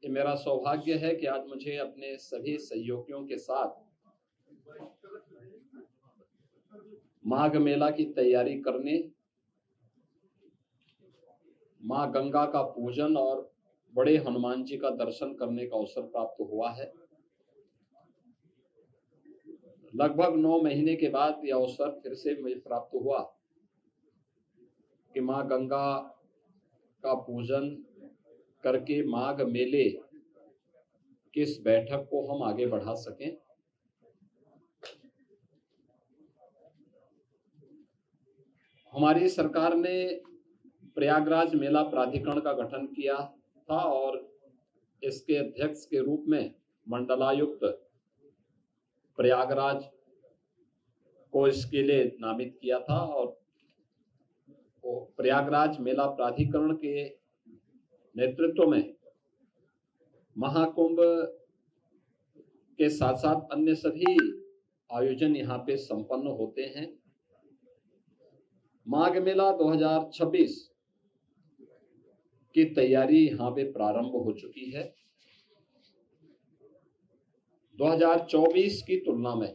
ये मेरा सौभाग्य है कि आज मुझे अपने सभी सहयोगियों के साथ माघ मेला की तैयारी करने, मां गंगा का पूजन और बड़े हनुमान जी का दर्शन करने का अवसर प्राप्त हुआ है। लगभग 9 महीने के बाद यह अवसर फिर से मुझे प्राप्त हुआ कि मां गंगा का पूजन करके माघ मेले की इस बैठक को हम आगे बढ़ा सकें। हमारी सरकार ने प्रयागराज मेला प्राधिकरण का गठन किया था और इसके अध्यक्ष के रूप में मंडलायुक्त प्रयागराज को इसके लिए नामित किया था और प्रयागराज मेला प्राधिकरण के नेतृत्व में महाकुंभ के साथ साथ अन्य सभी आयोजन यहाँ पे संपन्न होते हैं। माघ मेला 2026 की तैयारी यहाँ पे प्रारंभ हो चुकी है। 2024 की तुलना में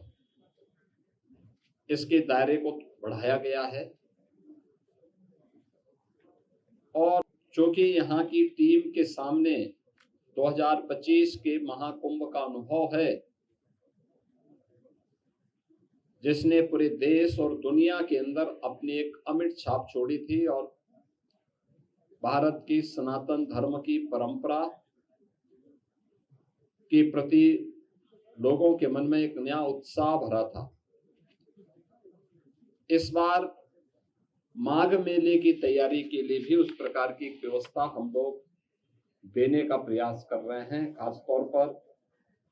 इसके दायरे को बढ़ाया गया है और चूंकि यहाँ की टीम के सामने 2025 के महाकुंभ का अनुभव है, जिसने पूरे देश और दुनिया के अंदर अपनी एक अमिट छाप छोड़ी थी और भारत की सनातन धर्म की परंपरा के प्रति लोगों के मन में एक नया उत्साह भरा था। इस बार माघ मेले की तैयारी के लिए भी उस प्रकार की व्यवस्था हम लोग देने का प्रयास कर रहे हैं। खासतौर पर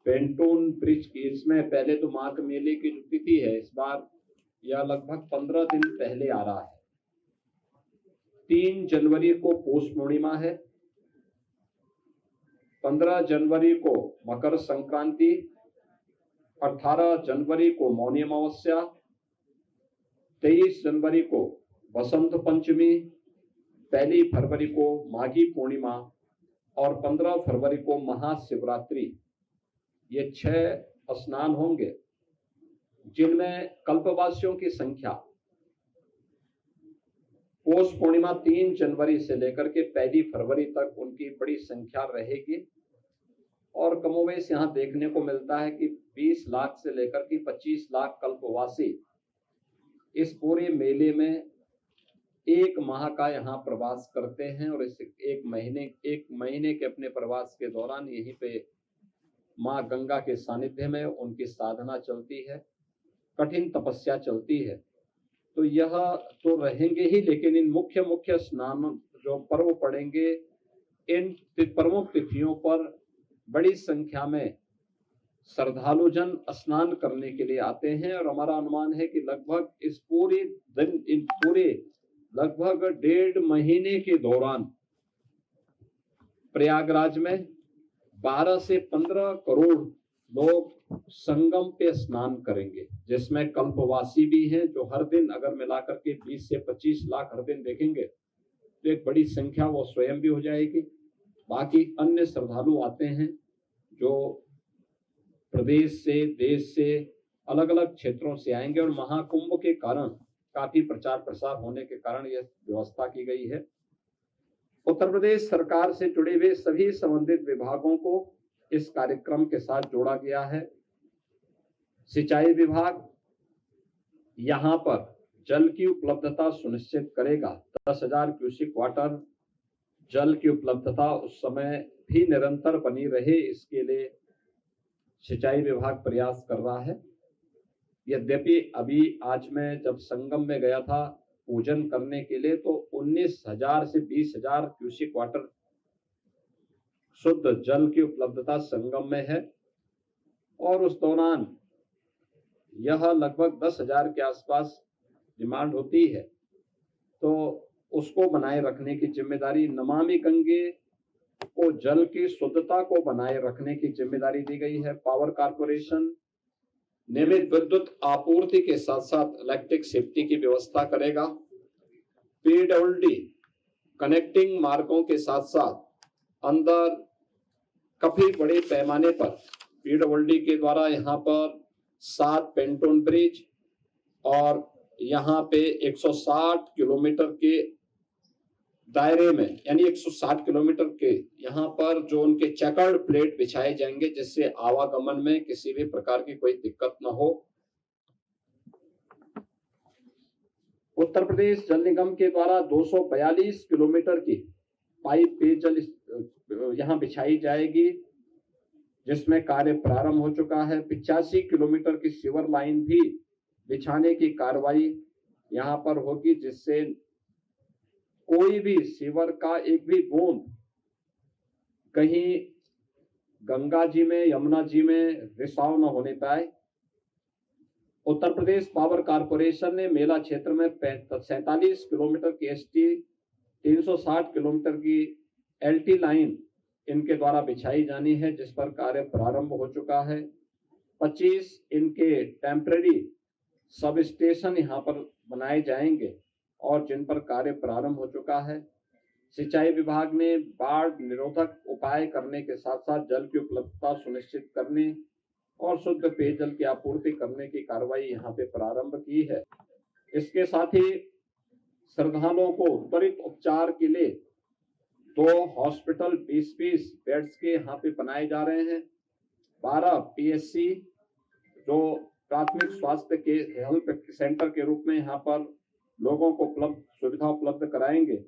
पेंटून ब्रिज की इसमें पहले तो माघ मेले की जो तिथि है इस बार यह लगभग 15 दिन पहले आ रहा है। 3 जनवरी को पौष पूर्णिमा है, 15 जनवरी को मकर संक्रांति, 18 जनवरी को मौनी अमावस्या, 23 जनवरी को बसंत पंचमी, 1 फरवरी को माघी पूर्णिमा और 15 फरवरी को महाशिवरात्रि। ये 6 स्नान होंगे जिनमें कल्पवासियों की संख्या पौष पूर्णिमा 3 जनवरी से लेकर के 1 फरवरी तक उनकी बड़ी संख्या रहेगी और कमोवेश यहाँ देखने को मिलता है कि 20 लाख से लेकर के 25 लाख कल्पवासी इस पूरे मेले में 1 माह का यहाँ प्रवास करते हैं और इस एक महीने के अपने प्रवास के दौरान यहीं पे माँ गंगा के सानिध्य में उनकी साधना चलती है, कठिन तपस्या चलती है। तो यह तो रहेंगे ही, लेकिन इन मुख्य स्नान जो पर्व पड़ेंगे, इन प्रमुख तिथियों पर बड़ी संख्या में श्रद्धालु जन स्नान करने के लिए आते हैं और हमारा अनुमान है कि लगभग इस पूरे दिन इन पूरे लगभग 1.5 महीने के दौरान प्रयागराज में 12 से 15 करोड़ लोग संगम पे स्नान करेंगे, जिसमें कल्पवासी भी हैं जो हर दिन अगर मिलाकर के 20 से 25 लाख हर दिन देखेंगे तो एक बड़ी संख्या वो स्वयं भी हो जाएगी। बाकी अन्य श्रद्धालु आते हैं जो प्रदेश से, देश से, अलग अलग क्षेत्रों से आएंगे और महाकुंभ के कारण काफी प्रचार प्रसार होने के कारण यह व्यवस्था की गई है। उत्तर प्रदेश सरकार से जुड़े हुए सभी संबंधित विभागों को इस कार्यक्रम के साथ जोड़ा गया है। सिंचाई विभाग यहाँ पर जल की उपलब्धता सुनिश्चित करेगा। 10,000 क्यूसेक वाटर जल की उपलब्धता उस समय भी निरंतर बनी रहे, इसके लिए सिंचाई विभाग प्रयास कर रहा है। यद्यपि अभी आज मैं जब संगम में गया था पूजन करने के लिए तो 19,000 से 20,000 क्यूसेक वाटर शुद्ध जल की उपलब्धता संगम में है और उस दौरान यह लगभग 10,000 के आसपास डिमांड होती है, तो उसको बनाए रखने की जिम्मेदारी नमामि गंगे को जल की शुद्धता को बनाए रखने की जिम्मेदारी दी गई है। पावर कारपोरेशन नियमित विद्युत आपूर्ति के साथ साथ इलेक्ट्रिक सेफ्टी की व्यवस्था करेगा। पीडब्ल्यूडी कनेक्टिंग मार्गों के साथ साथ अंदर काफी बड़े पैमाने पर पीडब्ल्यूडी के द्वारा यहाँ पर 7 पेंटोन ब्रिज और यहाँ पे 160 किलोमीटर के दायरे में, यानी 160 किलोमीटर के यहाँ पर जो उनके चेकर्ड प्लेट बिछाए जाएंगे, जिससे आवागमन में किसी भी प्रकार की कोई दिक्कत न हो। उत्तर प्रदेश जल निगम के द्वारा 242 किलोमीटर की पाइप पेयजल यहाँ बिछाई जाएगी, जिसमें कार्य प्रारंभ हो चुका है। 85 किलोमीटर की सीवर लाइन भी बिछाने की कार्रवाई यहाँ पर होगी, जिससे कोई भी सीवर का एक भी बूंद कहीं गंगा जी में, यमुना जी में रिसाव न होने पाए। उत्तर प्रदेश पावर कारपोरेशन ने मेला क्षेत्र में 47 किलोमीटर की एसटी, 360 किलोमीटर की एलटी लाइन इनके द्वारा बिछाई जानी है, जिस पर कार्य प्रारंभ हो चुका है। 25 इनके टेम्पररी सब स्टेशन यहाँ पर बनाए जाएंगे और जिन पर कार्य प्रारंभ हो चुका है। सिंचाई विभाग ने बाढ़ निरोधक उपाय करने के साथ साथ जल की उपलब्धता सुनिश्चित करने और शुद्ध पेयजल की आपूर्ति करने की कार्रवाई यहाँ पे प्रारंभ की है। इसके साथ ही श्रद्धालुओं को त्वरित उपचार के लिए 2 हॉस्पिटल 20-20 बेड्स के यहाँ पे बनाए जा रहे हैं। 12 पीएचसी जो प्राथमिक स्वास्थ्य के हेल्थ सेंटर के रूप में यहाँ पर लोगों को सुविधा उपलब्ध कराएंगे।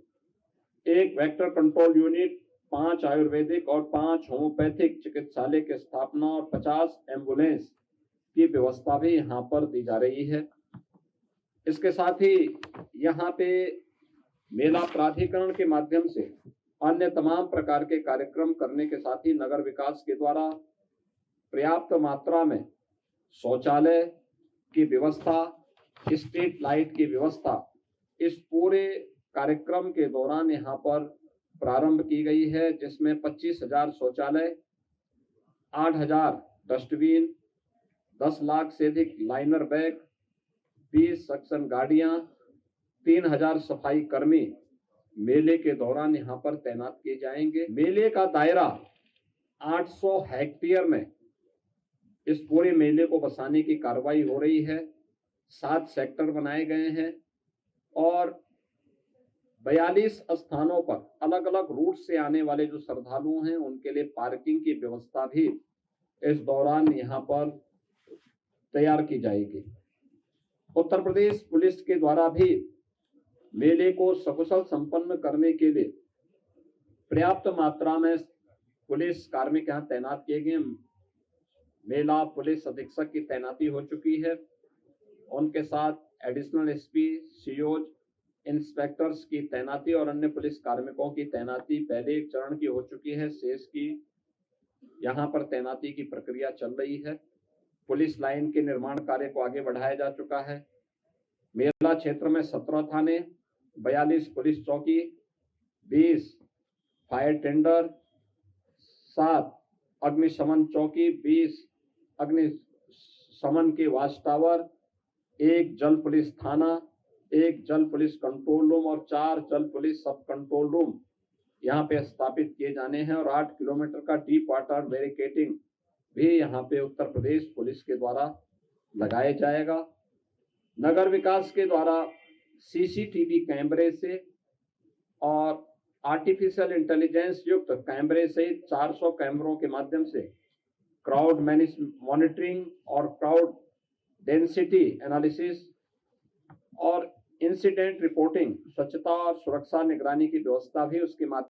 1 वेक्टर कंट्रोल यूनिट, 5 आयुर्वेदिक और 5 होम्योपैथिक चिकित्सालय की स्थापना और 50 एम्बुलेंस की व्यवस्था भी यहाँ पर दी जा रही है। इसके साथ ही यहाँ पे मेला प्राधिकरण के माध्यम से अन्य तमाम प्रकार के कार्यक्रम करने के साथ ही नगर विकास के द्वारा पर्याप्त मात्रा में शौचालय की व्यवस्था, स्ट्रीट लाइट की व्यवस्था इस पूरे कार्यक्रम के दौरान यहाँ पर प्रारंभ की गई है, जिसमें 25,000 शौचालय, 8,000 डस्टबिन, 10 लाख से अधिक लाइनर बैग, 20 सक्शन गाड़ियां, 3,000 सफाई कर्मी मेले के दौरान यहाँ पर तैनात किए जाएंगे। मेले का दायरा 800 हेक्टेयर में इस पूरे मेले को बसाने की कार्रवाई हो रही है। 7 सेक्टर बनाए गए हैं और 42 स्थानों पर अलग अलग रूट से आने वाले जो श्रद्धालु हैं उनके लिए पार्किंग की व्यवस्था भी इस दौरान यहाँ पर तैयार की जाएगी। उत्तर प्रदेश पुलिस के द्वारा भी मेले को सकुशल संपन्न करने के लिए पर्याप्त मात्रा में पुलिस कार्मिक यहाँ तैनात किए गए। मेला पुलिस अधीक्षक की तैनाती हो चुकी है, उनके साथ एडिशनल एसपी, सीओज, इंस्पेक्टर्स की तैनाती और अन्य पुलिस कार्मिकों की तैनाती पहले एक चरण की हो चुकी है। शेष की यहाँ पर तैनाती की प्रक्रिया चल रही है। पुलिस लाइन के निर्माण कार्य को आगे बढ़ाया जा चुका है। मेला क्षेत्र में 17 थाने, 42 पुलिस चौकी, 20 फायर टेंडर, 7 अग्निशमन चौकी, 20 अग्निशमन के वाच टावर, 1 जल पुलिस थाना, 1 जल पुलिस कंट्रोल रूम और 4 जल पुलिस सब कंट्रोल रूम यहाँ पे स्थापित किए जाने हैं और 8 किलोमीटर का डीप वाटर बैरिकेडिंग भी यहाँ पे उत्तर प्रदेश पुलिस के द्वारा लगाया जाएगा। नगर विकास के द्वारा सीसीटीवी कैमरे से और आर्टिफिशियल इंटेलिजेंस युक्त कैमरे से 400 कैमरों के माध्यम से क्राउड मॉनिटरिंग और क्राउड डेंसिटी एनालिसिस और इंसिडेंट रिपोर्टिंग, स्वच्छता और सुरक्षा निगरानी की व्यवस्था भी उसके माध्यम